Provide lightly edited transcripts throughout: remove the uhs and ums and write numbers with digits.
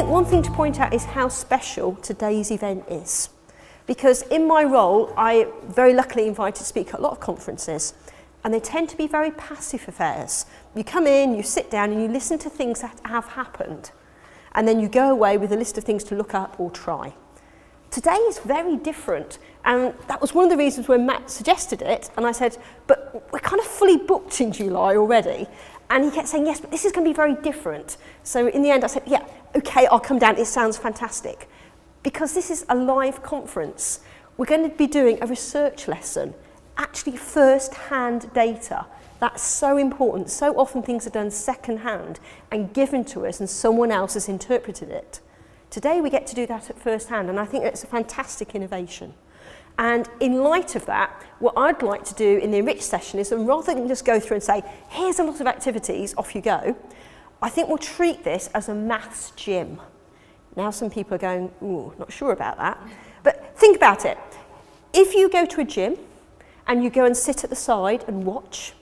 think one thing to point out is how special today's event is. Because in my role, I very luckily invited to speak at a lot of conferences, and they tend to be very passive affairs. You come in, you sit down, and you listen to things that have happened, and then you go away with a list of things to look up or try. Today is very different, and that was one of the reasons when Matt suggested it, and I said, but we're kind of fully booked in July already, and he kept saying, yes, but this is going to be very different. So in the end I said, yeah, okay, I'll come down, it sounds fantastic. Because this is a live conference, we're going to be doing a research lesson, actually first-hand data. That's so important. So often things are done second-hand and given to us and someone else has interpreted it. Today we get to do that at first hand, and I think it's a fantastic innovation. And in light of that, what I'd like to do in the Enrich session is, rather than just go through and say, here's a lot of activities, off you go, I think we'll treat this as a maths gym. Now some people are going, ooh, not sure about that. But think about it. If you go to a gym and you go and sit at the side and watch,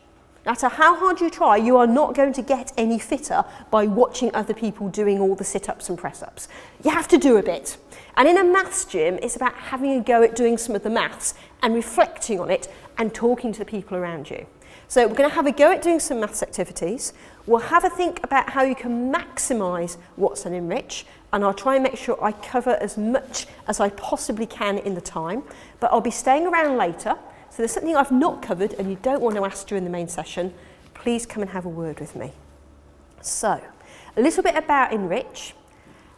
no matter how hard you try, you are not going to get any fitter by watching other people doing all the sit-ups and press-ups. You have to do a bit. And in a maths gym, it's about having a go at doing some of the maths and reflecting on it and talking to the people around you. So we're going to have a go at doing some maths activities. We'll have a think about how you can maximise what's an Enrich, and I'll try and make sure I cover as much as I possibly can in the time, but I'll be staying around later. So there's something I've not covered and you don't want to ask during the main session, please come and have a word with me. So, a little bit about Enrich.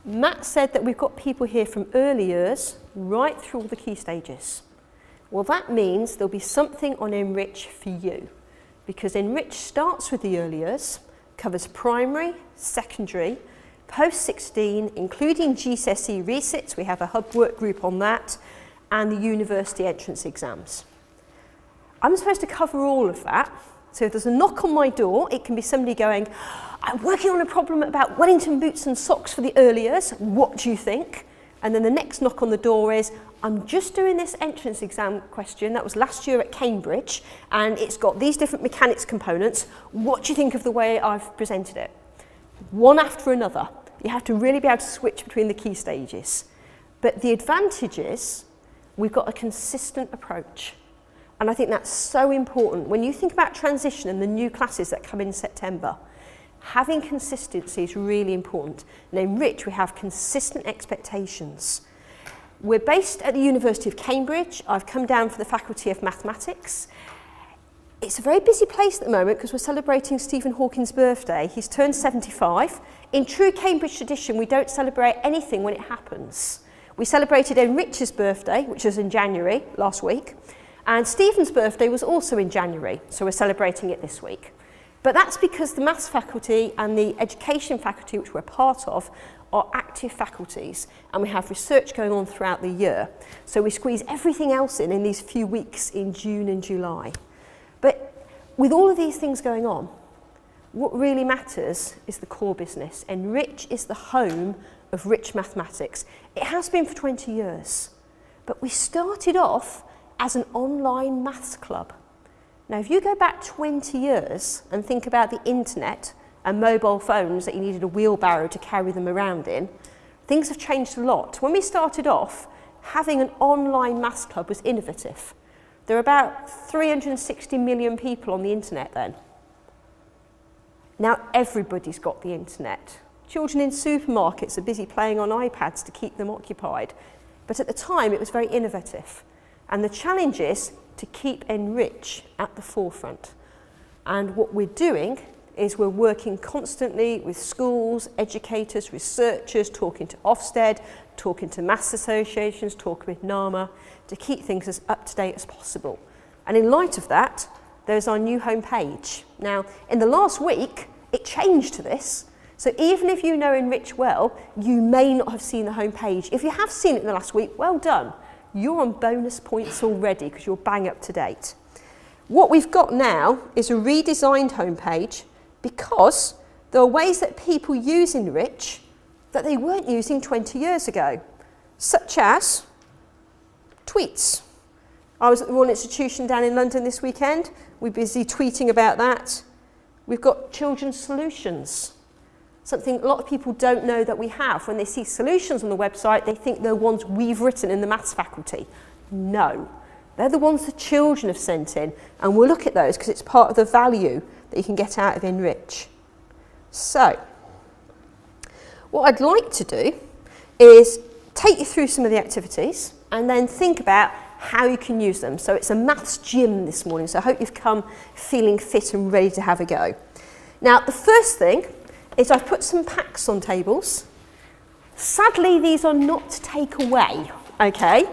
Matt said that we've got people here from early years right through all the key stages. Well, that means there'll be something on Enrich for you, because Enrich starts with the early years, covers primary, secondary, post-16, including GCSE resits, we have a hub work group on that, and the university entrance exams. I'm supposed to cover all of that, so if there's a knock on my door, it can be somebody going, I'm working on a problem about Wellington boots and socks for the early years, what do you think? And then the next knock on the door is, I'm just doing this entrance exam question that was last year at Cambridge, and it's got these different mechanics components, what do you think of the way I've presented it? One after another. You have to really be able to switch between the key stages. But the advantage is, we've got a consistent approach. And I think that's so important. When you think about transition and the new classes that come in September, having consistency is really important. And in Enrich, we have consistent expectations. We're based at the University of Cambridge. I've come down for the Faculty of Mathematics. It's a very busy place at the moment because we're celebrating Stephen Hawking's birthday. He's turned 75. In true Cambridge tradition, we don't celebrate anything when it happens. We celebrated Enrich's birthday, which was in January, last week. And Stephen's birthday was also in January, so we're celebrating it this week. But that's because the maths faculty and the education faculty, which we're part of, are active faculties, and we have research going on throughout the year. So we squeeze everything else in these few weeks in June and July. But with all of these things going on, what really matters is the core business. Enrich is the home of rich mathematics. It has been for 20 years, but we started off as an online maths club. Now, if you go back 20 years and think about the internet and mobile phones that you needed a wheelbarrow to carry them around in, things have changed a lot. When we started off, having an online maths club was innovative. There are about 360 million people on the internet then. Now everybody's got the internet. Children in supermarkets are busy playing on iPads to keep them occupied. But at the time, it was very innovative. And the challenge is to keep Enrich at the forefront. And what we're doing is we're working constantly with schools, educators, researchers, talking to Ofsted, talking to maths associations, talking with NAMA, to keep things as up to date as possible. And in light of that, there's our new homepage. Now, in the last week, it changed to this. So even if you know Enrich well, you may not have seen the homepage. If you have seen it in the last week, well done. You're on bonus points already because you're bang up to date. What we've got now is a redesigned homepage because there are ways that people use Enrich that they weren't using 20 years ago, such as tweets. I was at the Royal Institution down in London this weekend. We're busy tweeting about that. We've got children's solutions. Something a lot of people don't know that we have. When they see solutions on the website, they think they're ones we've written in the maths faculty. No, they're the ones the children have sent in, and we'll look at those because it's part of the value that you can get out of Enrich. So, what I'd like to do is take you through some of the activities and then think about how you can use them. So it's a maths gym this morning, so I hope you've come feeling fit and ready to have a go. Now, the first thing is I've put some packs on tables. Sadly, these are not to take away, okay?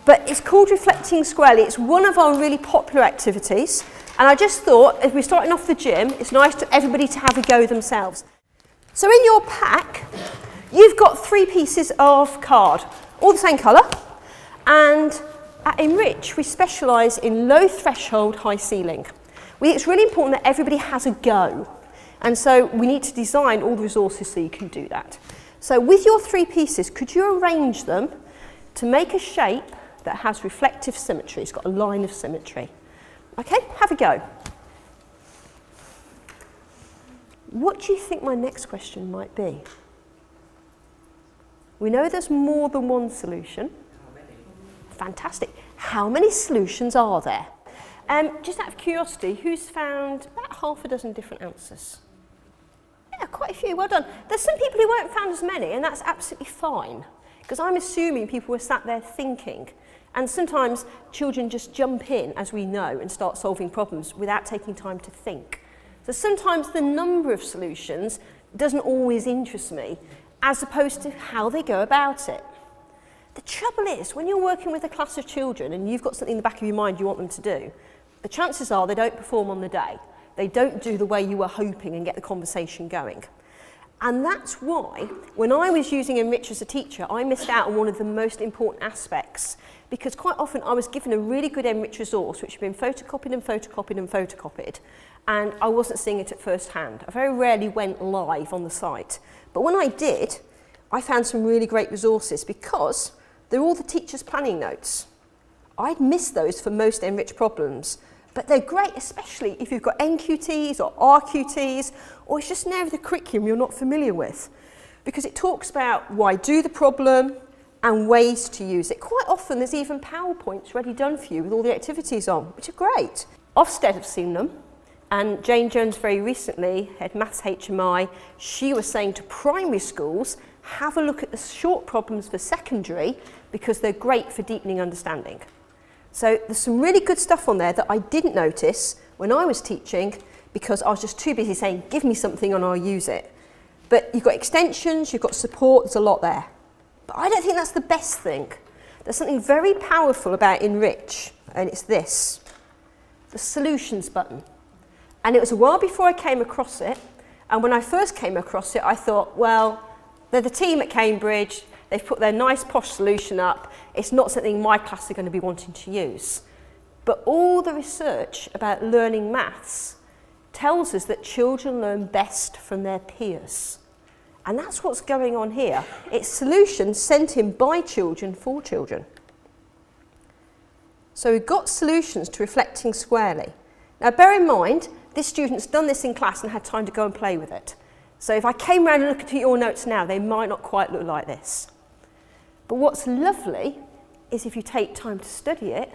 But it's called Reflecting Squarely. It's one of our really popular activities. And I just thought, as we're starting off the gym, it's nice for everybody to have a go themselves. So in your pack, you've got 3 pieces of card, all the same colour. And at Enrich, we specialise in low threshold, high ceiling. It's really important that everybody has a go. And so we need to design all the resources so you can do that. So with your 3 pieces, could you arrange them to make a shape that has reflective symmetry? It's got a line of symmetry. Okay, have a go. What do you think my next question might be? We know there's more than one solution. How many? Fantastic. How many solutions are there? Just out of curiosity, who's found about half a dozen different answers? Yeah, quite a few, well done. There's some people who won't found as many, and that's absolutely fine, because I'm assuming people were sat there thinking. And sometimes children just jump in, as we know, and start solving problems without taking time to think. So sometimes the number of solutions doesn't always interest me, as opposed to how they go about it. The trouble is, when you're working with a class of children and you've got something in the back of your mind you want them to do, the chances are they don't perform on the day. They don't do the way you were hoping and get the conversation going. And that's why, when I was using Enrich as a teacher, I missed out on one of the most important aspects, because quite often I was given a really good Enrich resource which had been photocopied and photocopied and photocopied, and I wasn't seeing it at first hand. I very rarely went live on the site. But when I did, I found some really great resources because they're all the teacher's planning notes. I'd missed those for most Enrich problems, but they're great, especially if you've got NQTs or RQTs, or it's just an area of the curriculum you're not familiar with, because it talks about why do the problem and ways to use it. Quite often there's even PowerPoints ready done for you with all the activities on, which are great. Ofsted have seen them, and Jane Jones very recently, head Maths HMI, she was saying to primary schools, have a look at the short problems for secondary because they're great for deepening understanding. So there's some really good stuff on there that I didn't notice when I was teaching because I was just too busy saying, give me something and I'll use it. But you've got extensions, you've got support, there's a lot there. But I don't think that's the best thing. There's something very powerful about Enrich, and it's this, the solutions button. And it was a while before I came across it, and when I first came across it, I thought, well, they're the team at Cambridge, they've put their nice posh solution up, it's not something my class are going to be wanting to use. But all the research about learning maths tells us that children learn best from their peers. And that's what's going on here. It's solutions sent in by children for children. So we've got solutions to Reflecting Squarely. Now bear in mind, this student's done this in class and had time to go and play with it. So if I came around and looked at your notes now, they might not quite look like this. But what's lovely is if you take time to study it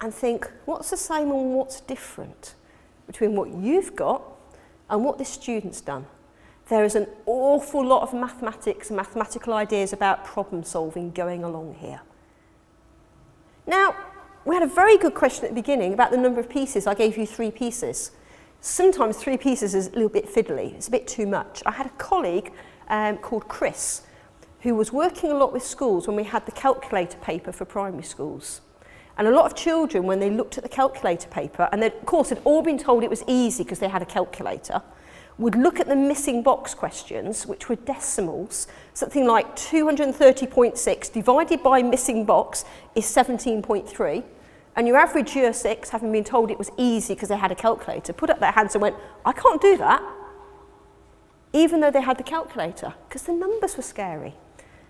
and think, what's the same and what's different between what you've got and what this student's done? There is an awful lot of mathematics and mathematical ideas about problem solving going along here. Now, we had a very good question at the beginning about the number of pieces. I gave you 3 pieces. Sometimes 3 pieces is a little bit fiddly, it's a bit too much. I had a colleague called Chris who was working a lot with schools when we had the calculator paper for primary schools. And a lot of children, when they looked at the calculator paper, and of course had all been told it was easy because they had a calculator, would look at the missing box questions, which were decimals, something like 230.6 divided by missing box is 17.3. And your average year 6, having been told it was easy because they had a calculator, put up their hands and went, I can't do that, even though they had the calculator, because the numbers were scary.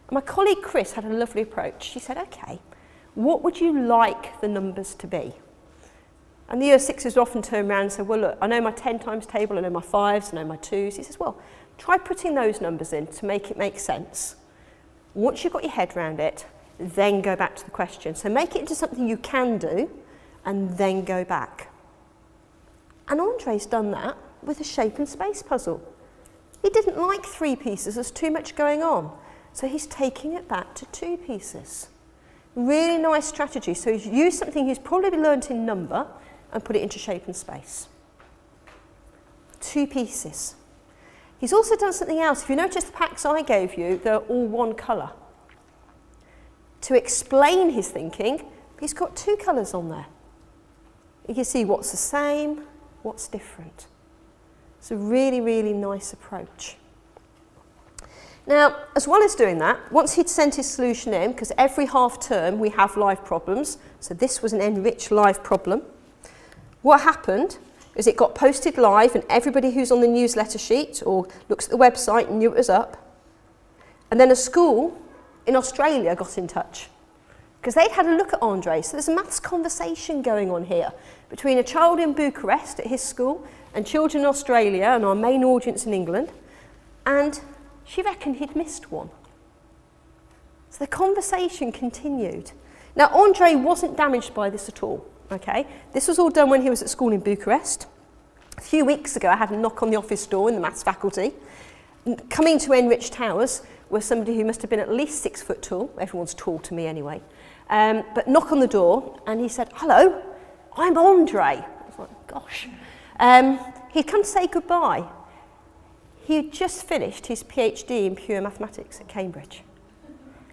And my colleague Chris had a lovely approach. She said, okay, what would you like the numbers to be? And the year 6s often turn around and say, well, look, I know my 10 times table, I know my 5s, I know my 2s. He says, well, Try putting those numbers in to make it make sense. Once you've got your head around it, then go back to the question. So make it into something you can do, and then go back. And Andre's done that with a shape and space puzzle. He didn't like 3 pieces, there's too much going on. So he's taking it back to 2 pieces. Really nice strategy. So he's used something he's probably learnt in number and put it into shape and space. 2 pieces. He's also done something else. If you notice the packs I gave you, they're all one colour. To explain his thinking, he's got 2 colours on there. You can see what's the same, what's different. It's a really, really nice approach. Now, as well as doing that, once he'd sent his solution in, because every half term we have live problems, so this was an enriched live problem, what happened is it got posted live and everybody who's on the newsletter sheet or looks at the website knew it was up. And then a school in Australia got in touch because they'd had a look at Andre. So there's a maths conversation going on here between a child in Bucharest at his school and children in Australia and our main audience in England. And she reckoned he'd missed one. So the conversation continued. Now, Andre wasn't damaged by this at all, okay? This was all done when he was at school in Bucharest. A few weeks ago, I had a knock on the office door in the maths faculty. Coming to Enriched Towers was somebody who must have been at least 6 foot tall. Everyone's tall to me anyway. But knock on the door, and he said, "Hello, I'm Andre." I was like, gosh. He'd come to say goodbye. He had just finished his PhD in pure mathematics at Cambridge.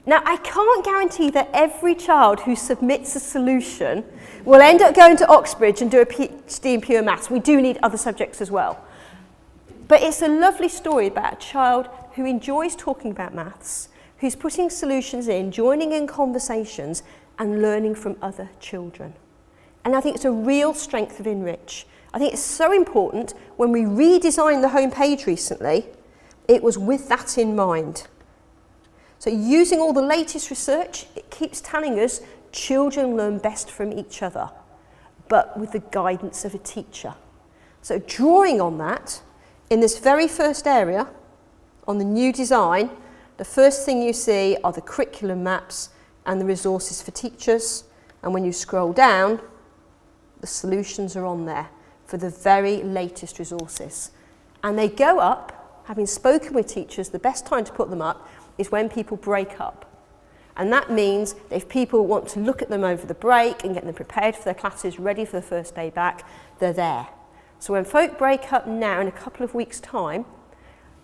Now, I can't guarantee that every child who submits a solution will end up going to Oxbridge and do a PhD in pure maths. We do need other subjects as well. But it's a lovely story about a child who enjoys talking about maths, who's putting solutions in, joining in conversations, and learning from other children. And I think it's a real strength of Enrich. I think it's so important. When we redesigned the homepage recently, it was with that in mind. So using all the latest research, it keeps telling us children learn best from each other, but with the guidance of a teacher. So drawing on that, in this very first area, on the new design, the first thing you see are the curriculum maps and the resources for teachers. And when you scroll down, the solutions are on there for the very latest resources. And they go up, having spoken with teachers, the best time to put them up is when people break up. And that means that if people want to look at them over the break and get them prepared for their classes, ready for the first day back, they're there. So when folk break up now in a couple of weeks' time,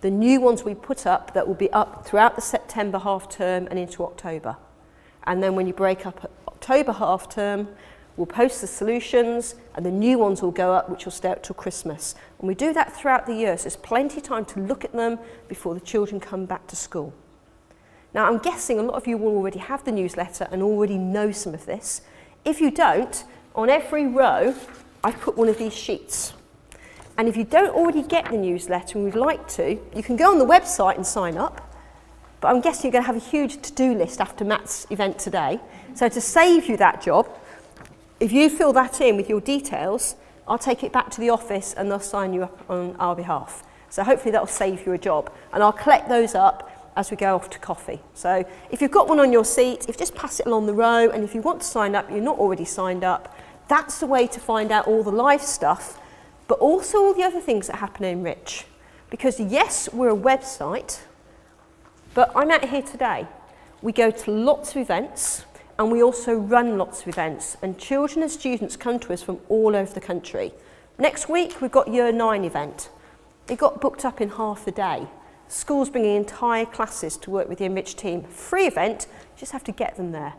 the new ones we put up that will be up throughout the September half term and into October. And then when you break up at October half term, we'll post the solutions and the new ones will go up, which will stay up till Christmas. And we do that throughout the year, so there's plenty of time to look at them before the children come back to school. Now, I'm guessing a lot of you will already have the newsletter and already know some of this. If you don't, on every row, I've put one of these sheets. And if you don't already get the newsletter and would like to, you can go on the website and sign up. But I'm guessing you're going to have a huge to-do list after Matt's event today. So to save you that job, if you fill that in with your details, I'll take it back to the office and they'll sign you up on our behalf. So hopefully that'll save you a job. And I'll collect those up as we go off to coffee. So if you've got one on your seat, if you just pass it along the row, and if you want to sign up, you're not already signed up, that's the way to find out all the live stuff, but also all the other things that happen in Enrich. Because yes, we're a website, but I'm out here today. We go to lots of events, and we also run lots of events, and children and students come to us from all over the country. Next week, we've got Year 9 event. It got booked up in half a day. Schools bringing entire classes to work with the Enrich team. Free event, you just have to get them there.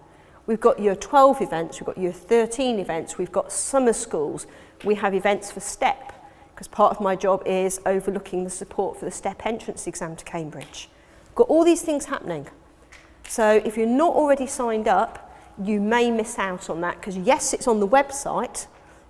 We've got Year 12 events, we've got Year 13 events, we've got summer schools. We have events for STEP, because part of my job is overlooking the support for the STEP entrance exam to Cambridge. Got all these things happening. So if you're not already signed up, you may miss out on that, because yes, it's on the website,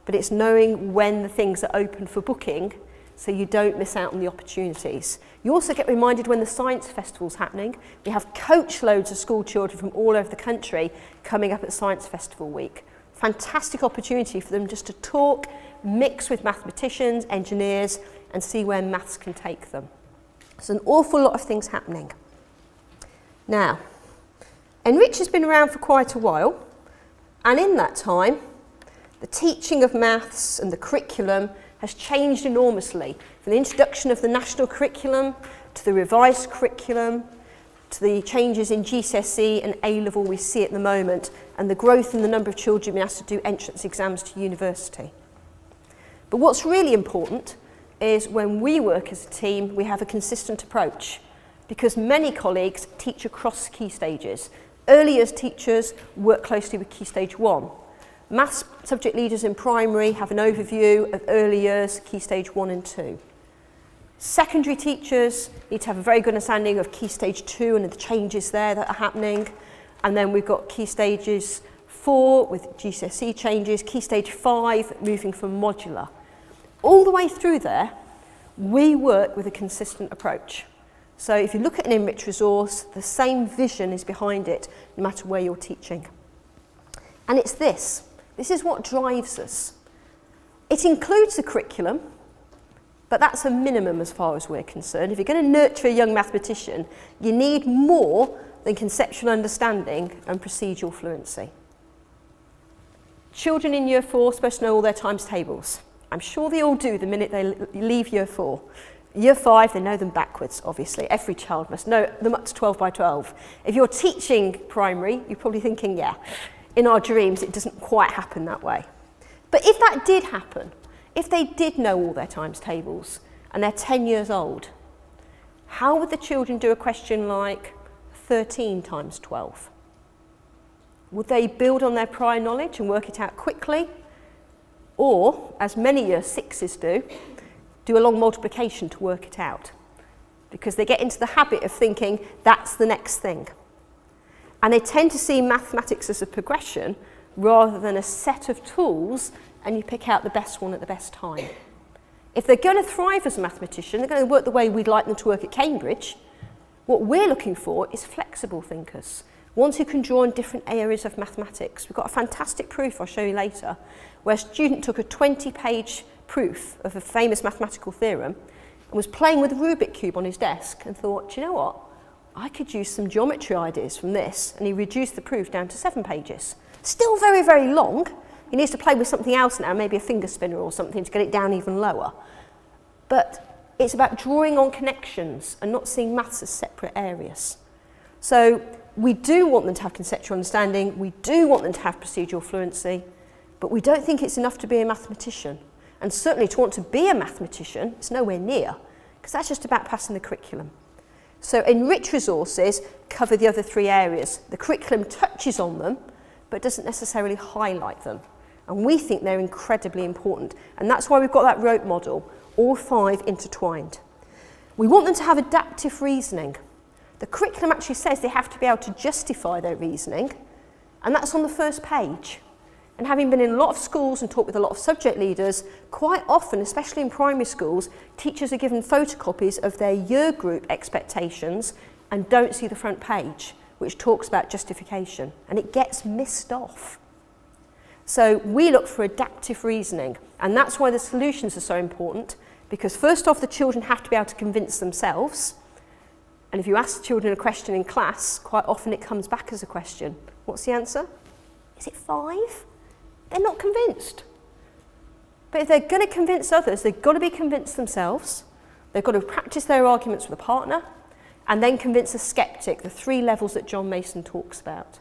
but it's knowing when the things are open for booking, so you don't miss out on the opportunities. You also get reminded when the science festival's happening. We have coach loads of school children from all over the country coming up at Science Festival Week. Fantastic opportunity for them just to talk, mix with mathematicians, engineers, and see where maths can take them. There's an awful lot of things happening. Now, Enrich has been around for quite a while, and in that time, the teaching of maths and the curriculum has changed enormously, from the introduction of the national curriculum to the revised curriculum to the changes in GCSE and A-level we see at the moment, and the growth in the number of children being asked to do entrance exams to university. But what's really important is when we work as a team, we have a consistent approach, because many colleagues teach across key stages. Early years teachers work closely with Key Stage 1. Maths subject leaders in primary have an overview of early years, Key Stage 1 and 2. Secondary teachers need to have a very good understanding of Key Stage 2 and the changes there that are happening. And then we've got Key Stages 4 with GCSE changes, Key Stage 5 moving from modular. All the way through there, we work with a consistent approach. So if you look at an Enrich resource, the same vision is behind it, no matter where you're teaching. And it's this. This is what drives us. It includes the curriculum, but that's a minimum as far as we're concerned. If you're going to nurture a young mathematician, you need more than conceptual understanding and procedural fluency. Children in Year 4 are supposed to know all their times tables. I'm sure they all do the minute they leave Year 4. Year 5, they know them backwards, obviously. Every child must know them up to 12 by 12. If you're teaching primary, you're probably thinking, yeah, in our dreams, it doesn't quite happen that way. But if that did happen, if they did know all their times tables and they're 10 years old, how would the children do a question like 13 times 12? Would they build on their prior knowledge and work it out quickly? Or, as many Year 6s do a long multiplication to work it out? Because they get into the habit of thinking that's the next thing. And they tend to see mathematics as a progression rather than a set of tools and you pick out the best one at the best time. If they're going to thrive as a mathematician, they're going to work the way we'd like them to work at Cambridge. What we're looking for is flexible thinkers, ones who can draw on different areas of mathematics. We've got a fantastic proof I'll show you later, where a student took a 20-page proof of a famous mathematical theorem and was playing with a Rubik cube on his desk and thought, do you know what? I could use some geometry ideas from this, and he reduced the proof down to 7 pages. Still very, very long. He needs to play with something else now, maybe a finger spinner or something to get it down even lower. But it's about drawing on connections and not seeing maths as separate areas. So we do want them to have conceptual understanding, we do want them to have procedural fluency, but we don't think it's enough to be a mathematician. And certainly to want to be a mathematician, it's nowhere near, because that's just about passing the curriculum. So Enrich resources cover the other 3 areas. The curriculum touches on them, but doesn't necessarily highlight them. And we think they're incredibly important. And that's why we've got that rote model, all 5 intertwined. We want them to have adaptive reasoning. The curriculum actually says they have to be able to justify their reasoning, and that's on the first page. And having been in a lot of schools and talked with a lot of subject leaders, quite often, especially in primary schools, teachers are given photocopies of their year group expectations and don't see the front page, which talks about justification, and it gets missed off. So we look for adaptive reasoning, and that's why the solutions are so important, because first off, the children have to be able to convince themselves. And if you ask the children a question in class, quite often it comes back as a question. What's the answer? Is it 5? They're not convinced. But if they're going to convince others, they've got to be convinced themselves. They've got to practice their arguments with a partner, and then convince a skeptic, the 3 levels that John Mason talks about.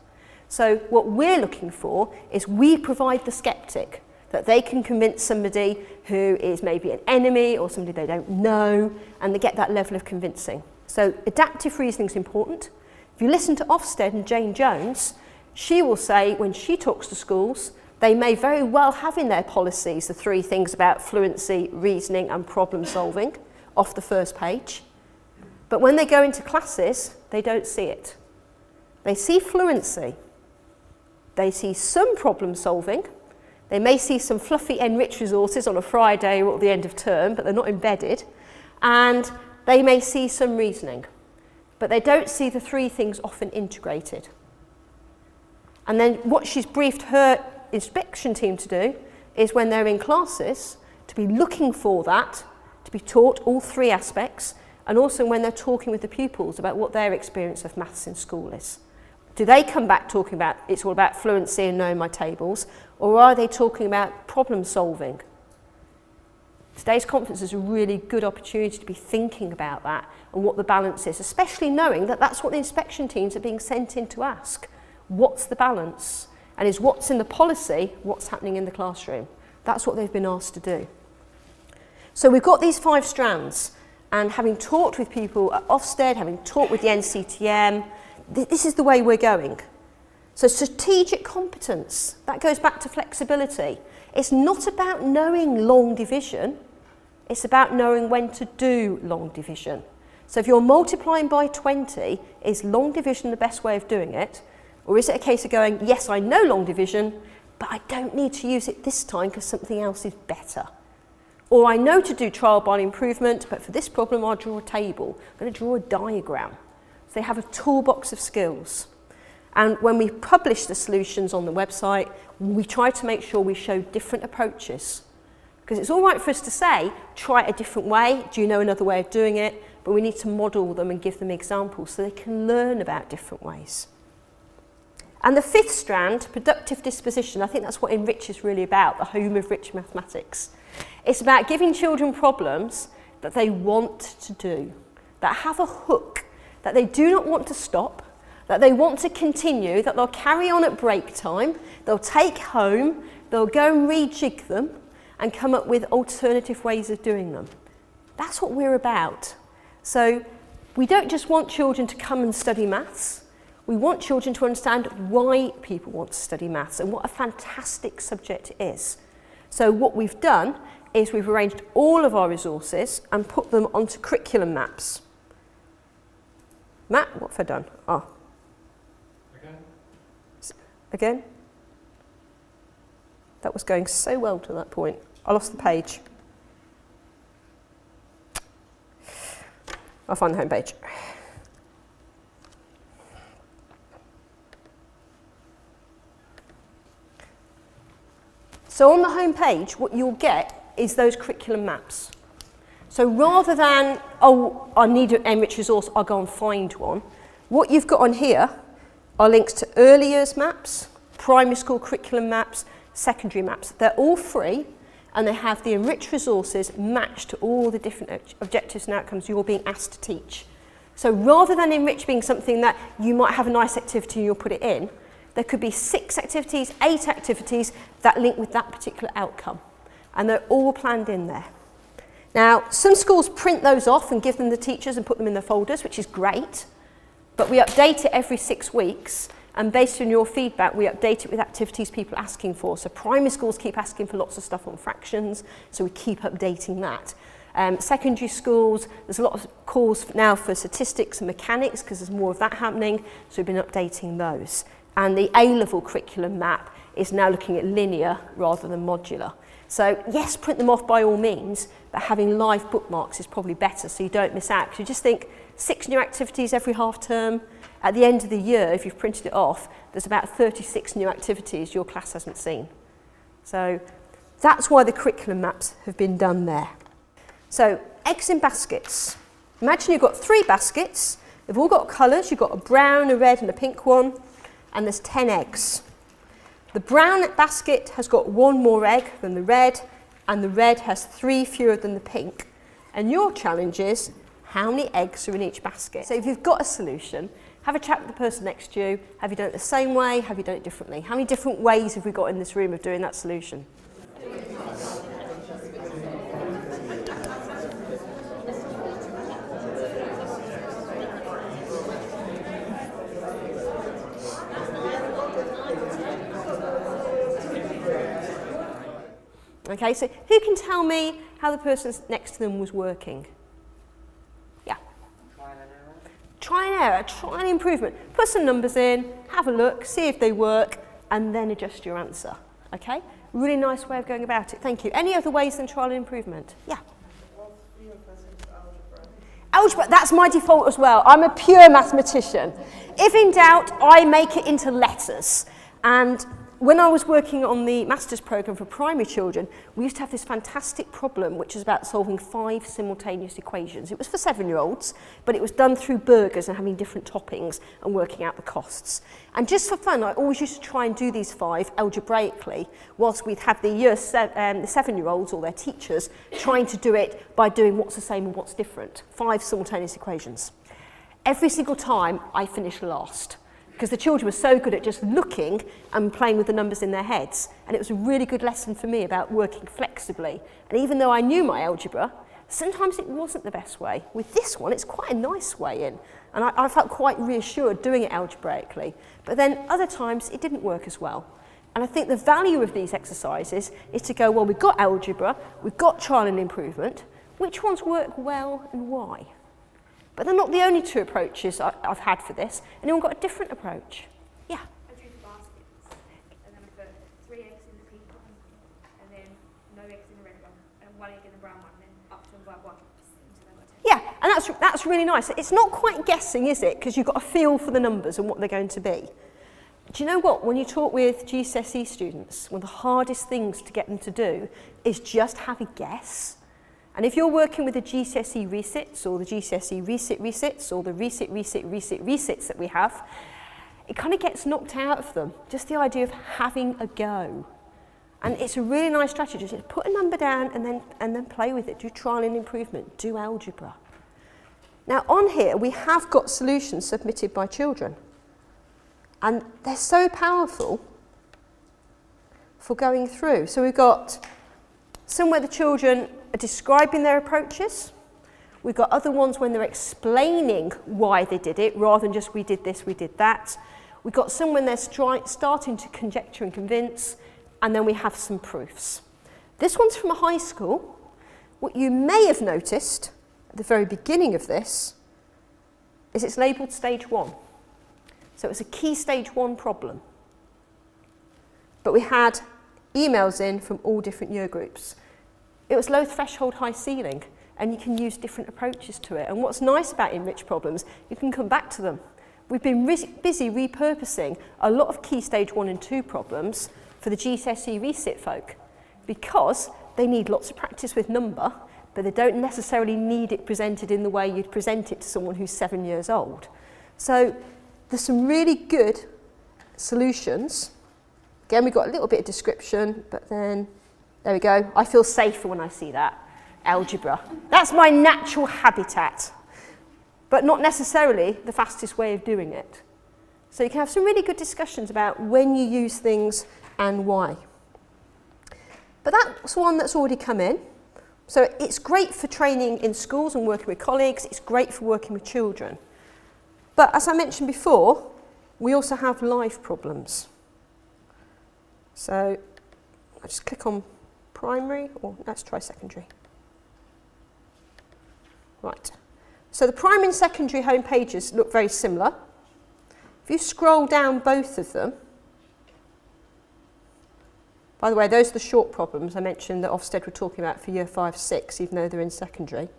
So what we're looking for is we provide the skeptic, that they can convince somebody who is maybe an enemy or somebody they don't know, and they get that level of convincing. So adaptive reasoning is important. If you listen to Ofsted and Jane Jones, she will say when she talks to schools, they may very well have in their policies the 3 things about fluency, reasoning and problem solving off the first page. But when they go into classes, they don't see it. They see fluency. They see some problem solving. They may see some fluffy Enrich resources on a Friday or at the end of term, but they're not embedded. And they may see some reasoning, but they don't see the 3 things often integrated. And then what she's briefed her inspection team to do is when they're in classes, to be looking for that, to be taught all 3 aspects, and also when they're talking with the pupils about what their experience of maths in school is. Do they come back talking about it's all about fluency and knowing my tables, or are they talking about problem solving? Today's conference is a really good opportunity to be thinking about that and what the balance is, especially knowing that that's what the inspection teams are being sent in to ask. What's the balance? And is what's in the policy what's happening in the classroom? That's what they've been asked to do. So we've got these 5 strands, and having talked with people at Ofsted, having talked with the NCTM, this is the way we're going. So strategic competence, that goes back to flexibility. It's not about knowing long division, it's about knowing when to do long division. So if you're multiplying by 20, is long division the best way of doing it? Or is it a case of going, yes, I know long division, but I don't need to use it this time because something else is better. Or I know to do trial by improvement, but for this problem I'll draw a table. I'm going to draw a diagram. So they have a toolbox of skills. And when we publish the solutions on the website, we try to make sure we show different approaches. Because it's all right for us to say, try it a different way, do you know another way of doing it? But we need to model them and give them examples so they can learn about different ways. And the 5th strand, productive disposition, I think that's what Enrich is really about, the home of rich mathematics. It's about giving children problems that they want to do, that have a hook, that they do not want to stop, that they want to continue, that they'll carry on at break time, they'll take home, they'll go and rejig them and come up with alternative ways of doing them. That's what we're about. So we don't just want children to come and study maths, we want children to understand why people want to study maths and what a fantastic subject it is. So what we've done is we've arranged all of our resources and put them onto curriculum maps. Matt, what have I done? Oh. Again? That was going so well to that point. I lost the page. I'll find the home page. So on the home page, what you'll get is those curriculum maps. So rather than, oh, I need an Enrich resource, I'll go and find one, what you've got on here are links to early years maps, primary school curriculum maps, secondary maps. They're all free, and they have the Enrich resources matched to all the different objectives and outcomes you're being asked to teach. So rather than Enrich being something that you might have a nice activity and you'll put it in, there could be 6 activities, 8 activities that link with that particular outcome. And they're all planned in there. Now, some schools print those off and give them to the teachers and put them in their folders, which is great. But we update it every 6 weeks. And based on your feedback, we update it with activities people are asking for. So primary schools keep asking for lots of stuff on fractions, so we keep updating that. Secondary schools, there's a lot of calls now for statistics and mechanics because there's more of that happening, so we've been updating those. And the A-level curriculum map is now looking at linear rather than modular. So yes, print them off by all means, but having live bookmarks is probably better so you don't miss out. Because you just think 6 new activities every half term. At the end of the year, if you've printed it off, there's about 36 new activities your class hasn't seen. So that's why the curriculum maps have been done there. So eggs in baskets. Imagine you've got 3 baskets. They've all got colours. You've got a brown, a red and a pink one. And there's 10 eggs. The brown basket has got 1 more egg than the red, and the red has 3 fewer than the pink. And your challenge is, how many eggs are in each basket? So if you've got a solution, have a chat with the person next to you. Have you done it the same way? Have you done it differently? How many different ways have we got in this room of doing that solution? Okay, so who can tell me how the person next to them was working? Yeah. Try and error, try an improvement. Put some numbers in, have a look, see if they work, and then adjust your answer. Okay? Really nice way of going about it. Thank you. Any other ways than trial and improvement? Yeah. Algebra, that's my default as well. I'm a pure mathematician. If in doubt, I make it into letters. And when I was working on the master's programme for primary children, we used to have this fantastic problem which is about solving 5 simultaneous equations. It was for 7-year-olds, but it was done through burgers and having different toppings and working out the costs. And just for fun, I always used to try and do these 5 algebraically, whilst we'd have the 7-year-olds or their teachers trying to do it by doing what's the same and what's different. 5 simultaneous equations. Every single time I finished last, because the children were so good at just looking and playing with the numbers in their heads. And it was a really good lesson for me about working flexibly. And even though I knew my algebra, sometimes it wasn't the best way. With this one, it's quite a nice way in. And I felt quite reassured doing it algebraically. But then other times, it didn't work as well. And I think the value of these exercises is to go, well, we've got algebra, we've got trial and improvement. Which ones work well and why? But they're not the only 2 approaches I've had for this. Anyone got a different approach? Yeah? I drew the baskets, and then I put 3 eggs in the pink one, and then no eggs in the red one, and 1 egg in the brown one, and then up to about 1 until I got 10. Yeah, and that's really nice. It's not quite guessing, is it? Because you've got a feel for the numbers and what they're going to be. Do you know what? When you talk with GCSE students, one of the hardest things to get them to do is just have a guess. And if you're working with the GCSE resits or the GCSE resits or the resits that we have, it kind of gets knocked out of them. Just the idea of having a go. And it's a really nice strategy. Just put a number down and then play with it. Do trial and improvement. Do algebra. Now on here we have got solutions submitted by children. And they're so powerful for going through. So we've got some where the children are describing their approaches. We've got other ones when they're explaining why they did it, rather than just we did this, we did that. We've got some when they're starting to conjecture and convince, and then we have some proofs. This one's from a high school. What you may have noticed at the very beginning of this is it's labelled stage 1. So it's a key stage 1 problem. But we had emails in from all different year groups. It was low threshold, high ceiling, and you can use different approaches to it. And what's nice about enriched problems, you can come back to them. We've been busy repurposing a lot of key stage 1 and 2 problems for the GCSE resit folk, because they need lots of practice with number, but they don't necessarily need it presented in the way you'd present it to someone who's 7 years old. So there's some really good solutions. Again, we've got a little bit of description, but then there we go. I feel safer when I see that. Algebra. That's my natural habitat, but not necessarily the fastest way of doing it. So you can have some really good discussions about when you use things and why. But that's one that's already come in. So it's great for training in schools and working with colleagues. It's great for working with children. But as I mentioned before, we also have live problems. So I'll just click on primary, or let's try secondary. Right. So the primary and secondary home pages look very similar. If you scroll down both of them, by the way, those are the short problems I mentioned that Ofsted were talking about for year 5, 6, even though they're in secondary.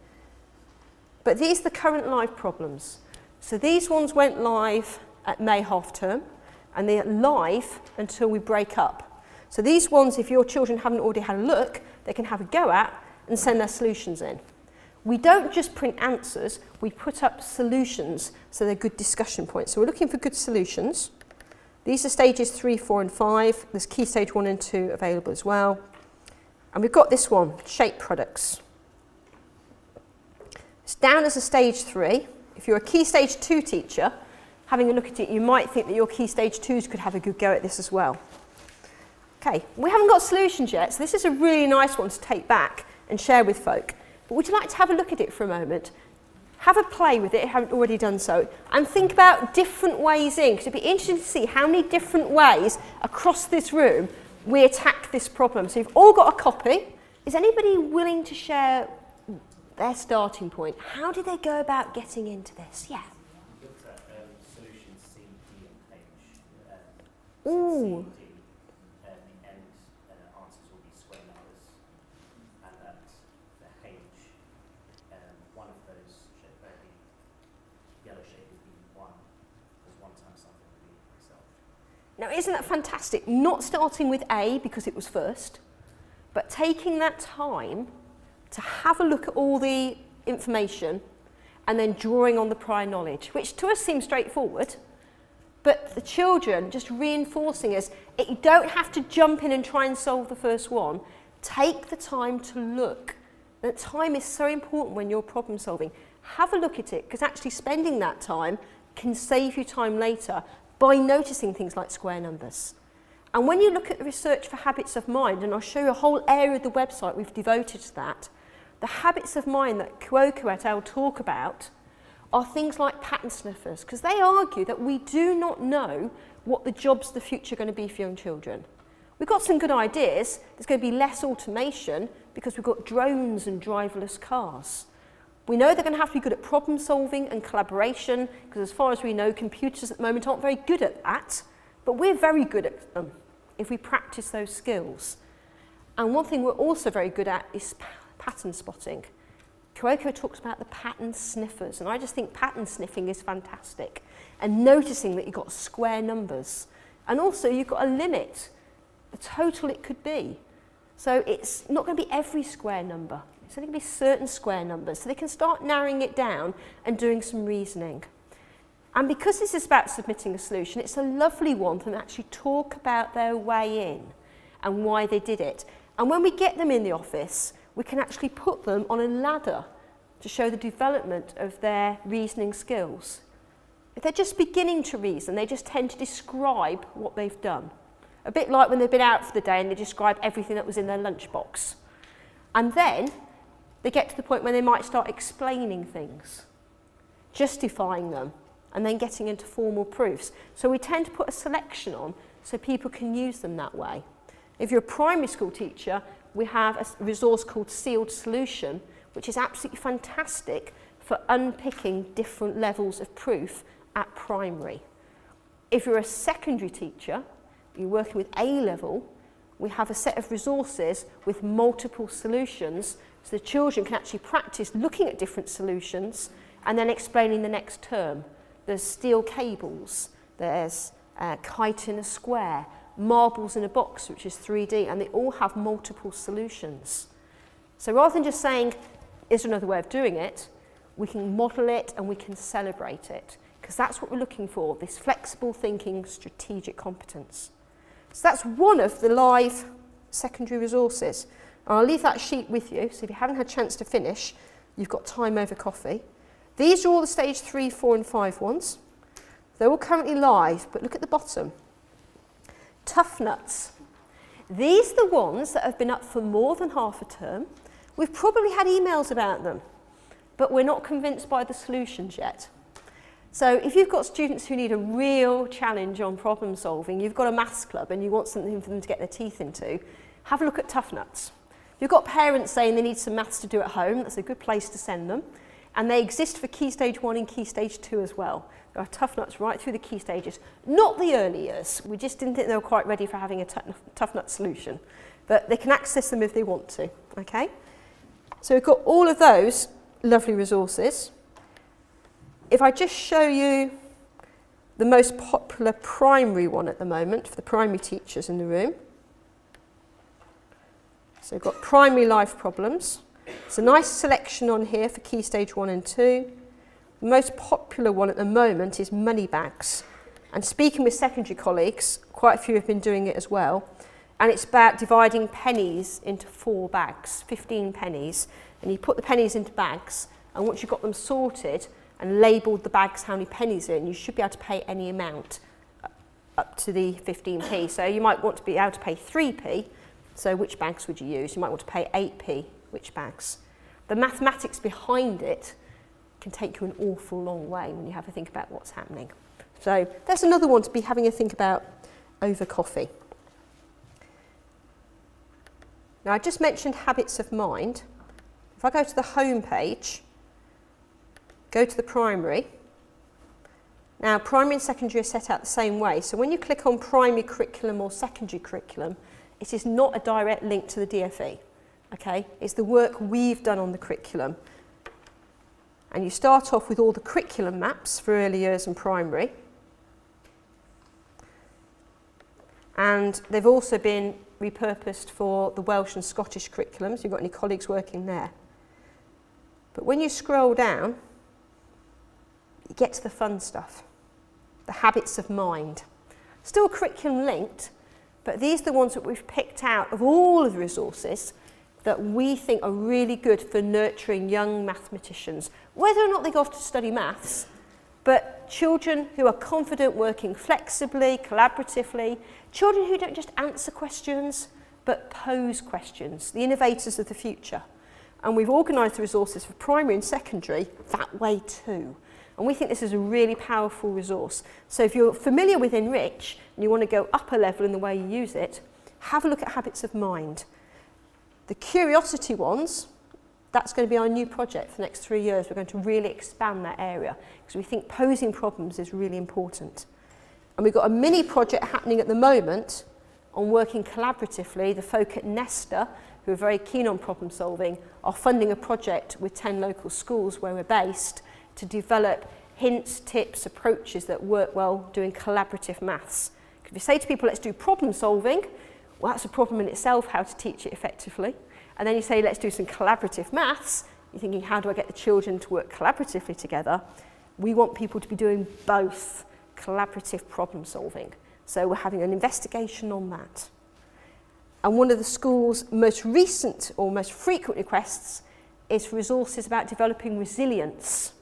But these are the current live problems. So these ones went live at May half term, and they're live until we break up. So these ones, if your children haven't already had a look, they can have a go at and send their solutions in. We don't just print answers, we put up solutions, so they're good discussion points. So we're looking for good solutions. These are stages 3, 4 and 5. There's key stage 1 and 2 available as well. And we've got this one, shape products. It's down as a stage 3. If you're a key stage 2 teacher, having a look at it, you might think that your key stage 2s could have a good go at this as well. Okay, we haven't got solutions yet, so this is a really nice one to take back and share with folk. But would you like to have a look at it for a moment? Have a play with it if you haven't already done so, and think about different ways in, because it'd be interesting to see how many different ways across this room we attack this problem. So you've all got a copy. Is anybody willing to share their starting point? How did they go about getting into this? Yeah. We looked at solutions C, D and H. Ooh. Now, isn't that fantastic? Not starting with A because it was first, but taking that time to have a look at all the information and then drawing on the prior knowledge, which to us seems straightforward, but the children just reinforcing us, you don't have to jump in and try and solve the first one. Take the time to look. That time is so important when you're problem solving. Have a look at it, because actually spending that time can save you time later by noticing things like square numbers. And when you look at the research for habits of mind, and I'll show you a whole area of the website we've devoted to that, the habits of mind that Cuoco et al. Talk about are things like pattern sniffers, because they argue that we do not know what the jobs of the future are going to be for young children. We've got some good ideas. There's going to be less automation because we've got drones and driverless cars. We know they're going to have to be good at problem solving and collaboration, because as far as we know, computers at the moment aren't very good at that, but we're very good at them if we practice those skills. And one thing we're also very good at is pattern spotting. Cuoco talks about the pattern sniffers, and I just think pattern sniffing is fantastic. And noticing that you've got square numbers. And also you've got a limit, the total it could be. So it's not going to be every square number. It's only going to be certain square numbers. So they can start narrowing it down and doing some reasoning. And because this is about submitting a solution, it's a lovely one for them to actually talk about their way in and why they did it. And when we get them in the office, we can actually put them on a ladder to show the development of their reasoning skills. If they're just beginning to reason, they just tend to describe what they've done. A bit like when they've been out for the day and they describe everything that was in their lunchbox. And then they get to the point where they might start explaining things, justifying them, and then getting into formal proofs. So we tend to put a selection on so people can use them that way. If you're a primary school teacher, we have a resource called Sealed Solution, which is absolutely fantastic for unpicking different levels of proof at primary. If you're a secondary teacher, you're working with A-level, we have a set of resources with multiple solutions, so the children can actually practice looking at different solutions and then explaining the next term. There's steel cables, there's kite in a square, marbles in a box, which is 3D, and they all have multiple solutions. So rather than just saying, is there another way of doing it, we can model it and we can celebrate it, because that's what we're looking for, this flexible thinking, strategic competence. So that's one of the live secondary resources. I'll leave that sheet with you, so if you haven't had a chance to finish, you've got time over coffee. These are all the stage 3, 4 and 5 ones. They're all currently live, but look at the bottom. Tough nuts. These are the ones that have been up for more than half a term. We've probably had emails about them, but we're not convinced by the solutions yet. So if you've got students who need a real challenge on problem solving, you've got a maths club and you want something for them to get their teeth into, have a look at Tough Nuts. If you've got parents saying they need some maths to do at home, that's a good place to send them. And they exist for Key Stage 1 and Key Stage 2 as well. There are Tough Nuts right through the Key Stages. Not the early years. We just didn't think they were quite ready for having a Tough Nut solution. But they can access them if they want to, okay? So we've got all of those lovely resources. If I just show you the most popular primary one at the moment for the primary teachers in the room. So we've got primary life problems. It's a nice selection on here for Key Stage 1 and 2. The most popular one at the moment is money bags. And speaking with secondary colleagues, quite a few have been doing it as well. And it's about dividing pennies into 4 bags, 15 pennies. And you put the pennies into bags, and once you've got them sorted and labelled the bags how many pennies are in, you should be able to pay any amount up to the 15p. So you might want to be able to pay 3p, so which bags would you use? You might want to pay 8p, which bags? The mathematics behind it can take you an awful long way when you have a think about what's happening. So that's another one to be having a think about over coffee. Now I just mentioned habits of mind. If I go to the home page, go to the primary. Now primary and secondary are set out the same way. So when you click on primary curriculum or secondary curriculum, it is not a direct link to the DFE. Okay? It's the work we've done on the curriculum. And you start off with all the curriculum maps for early years and primary. And they've also been repurposed for the Welsh and Scottish curriculums. If you've got any colleagues working there. But when you scroll down, you get to the fun stuff, the habits of mind. Still curriculum linked, but these are the ones that we've picked out of all of the resources that we think are really good for nurturing young mathematicians, whether or not they go off to study maths, but children who are confident working flexibly, collaboratively, children who don't just answer questions, but pose questions, the innovators of the future. And we've organised the resources for primary and secondary that way too. And we think this is a really powerful resource. So if you're familiar with Enrich and you want to go up a level in the way you use it, have a look at habits of mind. The curiosity ones, that's going to be our new project for the next 3 years. We're going to really expand that area because we think posing problems is really important. And we've got a mini project happening at the moment on working collaboratively. The folk at Nesta, who are very keen on problem solving, are funding a project with 10 local schools where we're based to develop hints, tips, approaches that work well doing collaborative maths. If you say to people, let's do problem solving, well, that's a problem in itself, how to teach it effectively. And then you say, let's do some collaborative maths. You're thinking, how do I get the children to work collaboratively together? We want people to be doing both collaborative problem solving. So we're having an investigation on that. And one of the school's most recent or most frequent requests is resources about developing resilience.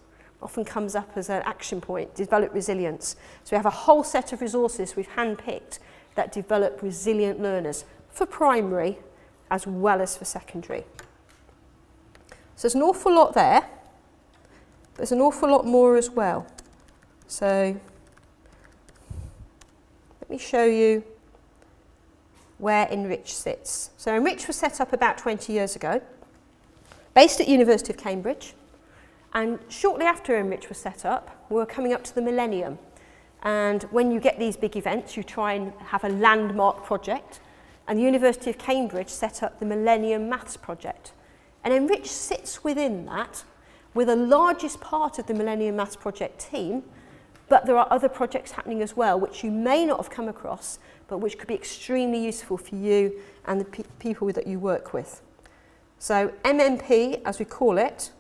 Often comes up as an action point, develop resilience. So we have a whole set of resources we've handpicked that develop resilient learners for primary as well as for secondary. So there's an awful lot there, but there's an awful lot more as well. So let me show you where Enrich sits. So Enrich was set up about 20 years ago, based at University of Cambridge. And shortly after Enrich was set up, we were coming up to the millennium. And when you get these big events, you try and have a landmark project. And the University of Cambridge set up the Millennium Maths Project. And Enrich sits within that. We're the largest part of the Millennium Maths Project team, but there are other projects happening as well, which you may not have come across, but which could be extremely useful for you and the people that you work with. So MMP, as we call it,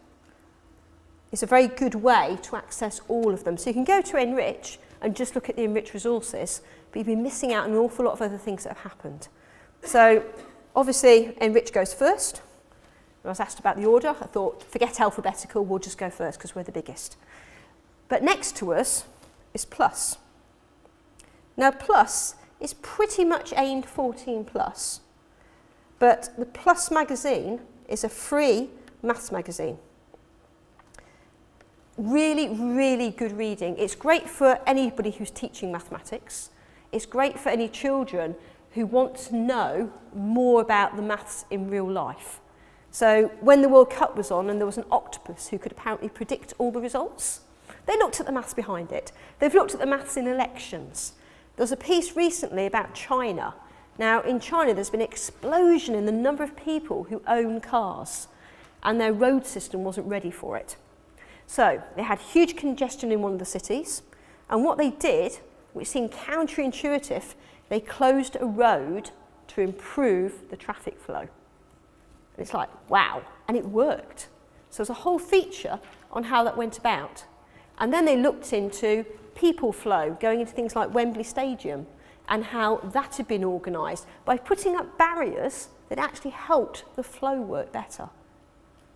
is a very good way to access all of them. So you can go to Enrich and just look at the Enrich resources, but you've been missing out on an awful lot of other things that have happened. So obviously Enrich goes first. When I was asked about the order, I thought, forget alphabetical, we'll just go first because we're the biggest. But next to us is Plus. Now Plus is pretty much aimed 14 plus, but the Plus magazine is a free maths magazine. Really, really good reading. It's great for anybody who's teaching mathematics. It's great for any children who want to know more about the maths in real life. So when the World Cup was on and there was an octopus who could apparently predict all the results, they looked at the maths behind it. They've looked at the maths in elections. There was a piece recently about China. Now in China there's been an explosion in the number of people who own cars and their road system wasn't ready for it. So they had huge congestion in one of the cities, and what they did, which seemed counterintuitive, they closed a road to improve the traffic flow. And it's like, wow, and it worked. So there's a whole feature on how that went about. And then they looked into people flow, going into things like Wembley Stadium, and how that had been organised by putting up barriers that actually helped the flow work better.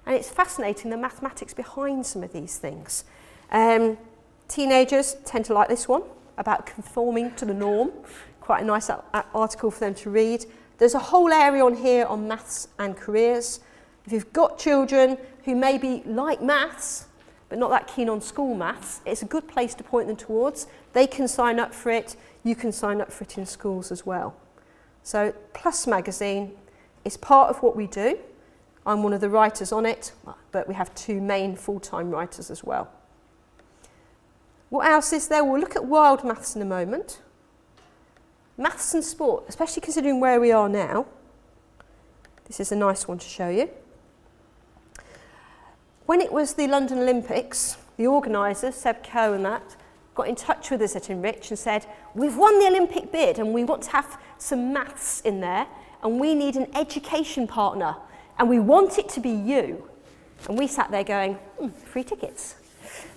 And it's fascinating the mathematics behind some of these things. Teenagers tend to like this one, about conforming to the norm. Quite a nice article for them to read. There's a whole area on here on maths and careers. If you've got children who maybe like maths, but not that keen on school maths, it's a good place to point them towards. They can sign up for it. You can sign up for it in schools as well. So Plus magazine is part of what we do. I'm one of the writers on it, but we have 2 main full-time writers as well. What else is there? We'll look at wild maths in a moment. Maths and sport, especially considering where we are now. This is a nice one to show you. When it was the London Olympics, the organisers, Seb Coe and that, got in touch with us at Enrich and said, we've won the Olympic bid and we want to have some maths in there and we need an education partner and we want it to be you. And we sat there going, free tickets.